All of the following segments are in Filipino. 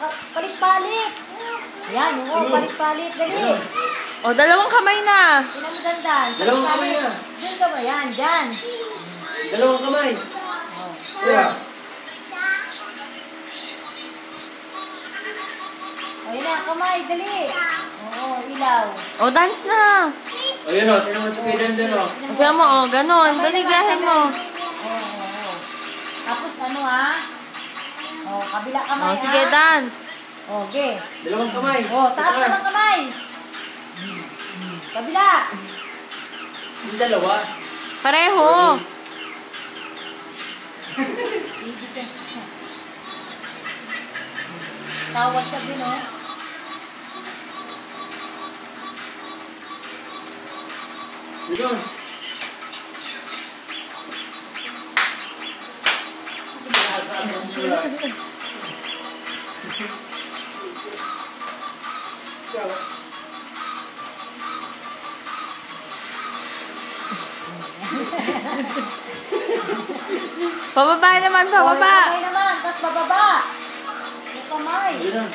Palit-palit. Ayan, oo, palit-palit. Dali. O, dalawang kamay na. Tingnan mo dandan. Dalawang kamay na. Diyan ka ba yan? Diyan. Dalawang kamay. Oh. Kuya. Ayun na, kamay. Dali. Oo, ilaw. O, dance na. O yun o, tinan mo si Kuya Dandan o. Tignan mo, o, ganon. Dali, gahin mo. Oo. Tapos ano ha? Oh, kabila kamay O, sige, dance. Oh, okay. Dalawang kamay. Oh, taas na ng kamay. Kabila. Yung dalawa. Pareho. Tawag siya din, oh. Yun. Pababa naman, pababa. Oh, kamay naman, tapos bababa. Yung kamay. Yun.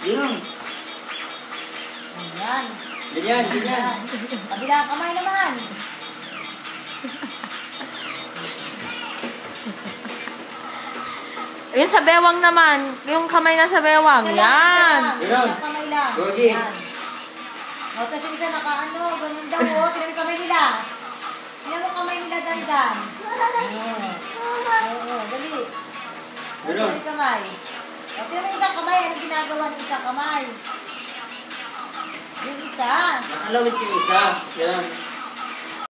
Yun. Ayan. Ganyan, ganyan. Ayan. Kabila kamay naman. Yung sa bewang naman. Yung kamay na sa bewang. Isa lang, Yan. isa lang. Yan. Isang kamay lang. Gogi. Yan. O, tapos yung isa nakaano, ganun daw, o. Tingnan mo yung kamay nila. Tingnan mo kamay nila, dandan. Oo, dali. Ganun. Dali yung kamay. O, tingnan mo yung isang kamay, ano ginagawa ng isang kamay? Yung isa. Nakalawit yung isa. Yan.